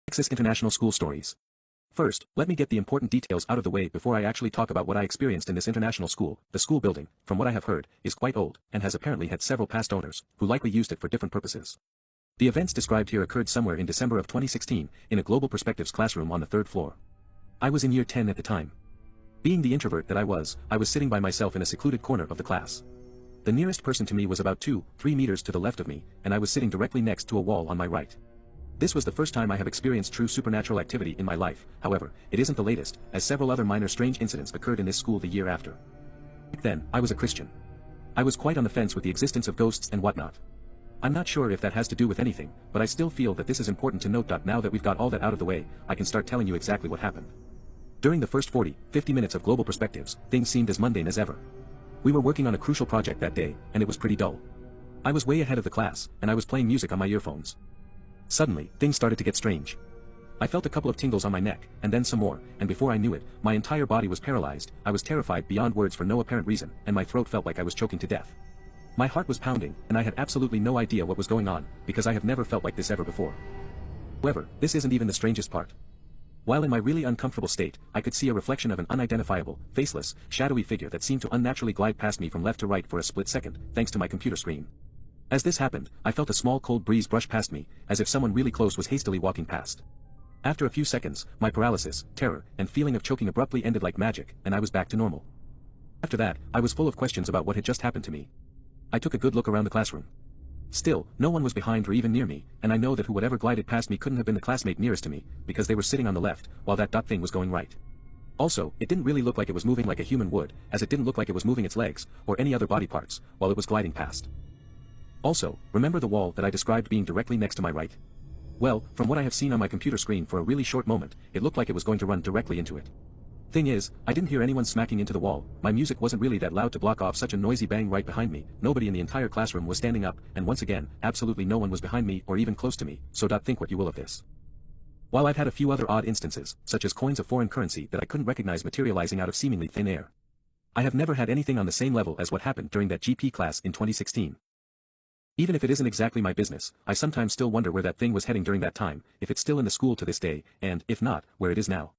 Nexus International School Stories. First, let me get the important details out of the way before I actually talk about what I experienced in this international school. The school building, from what I have heard, is quite old, and has apparently had several past owners, who likely used it for different purposes. The events described here occurred somewhere in December of 2016, in a Global Perspectives classroom on the 3rd floor. I was in year 10 at the time. Being the introvert that I was sitting by myself in a secluded corner of the class. The nearest person to me was about 2-3 meters to the left of me, and I was sitting directly next to a wall on my right. This was the first time I have experienced true supernatural activity in my life. However, it isn't the latest, as several other minor strange incidents occurred in this school the year after. Back then, I was a Christian. I was quite on the fence with the existence of ghosts and whatnot. I'm not sure if that has to do with anything, but I still feel that this is important to note. Now that we've got all that out of the way, I can start telling you exactly what happened. During the first 40-50 minutes of Global Perspectives, things seemed as mundane as ever. We were working on a crucial project that day, and it was pretty dull. I was way ahead of the class, and I was playing music on my earphones. Suddenly, things started to get strange. I felt a couple of tingles on my neck, and then some more, and before I knew it, my entire body was paralyzed. I was terrified beyond words for no apparent reason, and my throat felt like I was choking to death. My heart was pounding, and I had absolutely no idea what was going on, because I have never felt like this ever before. However, this isn't even the strangest part. While in my really uncomfortable state, I could see a reflection of an unidentifiable, faceless, shadowy figure that seemed to unnaturally glide past me from left to right for a split second, thanks to my computer screen. As this happened, I felt a small cold breeze brush past me, as if someone really close was hastily walking past. After a few seconds, my paralysis, terror, and feeling of choking abruptly ended like magic, and I was back to normal. After that, I was full of questions about what had just happened to me. I took a good look around the classroom. Still, no one was behind or even near me, and I know that whoever glided past me couldn't have been the classmate nearest to me, because they were sitting on the left, while that thing was going right. Also, it didn't really look like it was moving like a human would, as it didn't look like it was moving its legs, or any other body parts, while it was gliding past. Also, remember the wall that I described being directly next to my right? Well, from what I have seen on my computer screen for a really short moment, it looked like it was going to run directly into it. Thing is, I didn't hear anyone smacking into the wall. My music wasn't really that loud to block off such a noisy bang right behind me. Nobody in the entire classroom was standing up, and once again, absolutely no one was behind me or even close to me, so think what you will of this. While I've had a few other odd instances, such as coins of foreign currency that I couldn't recognize materializing out of seemingly thin air, I have never had anything on the same level as what happened during that GP class in 2016. Even if it isn't exactly my business, I sometimes still wonder where that thing was heading during that time, if it's still in the school to this day, and, if not, where it is now.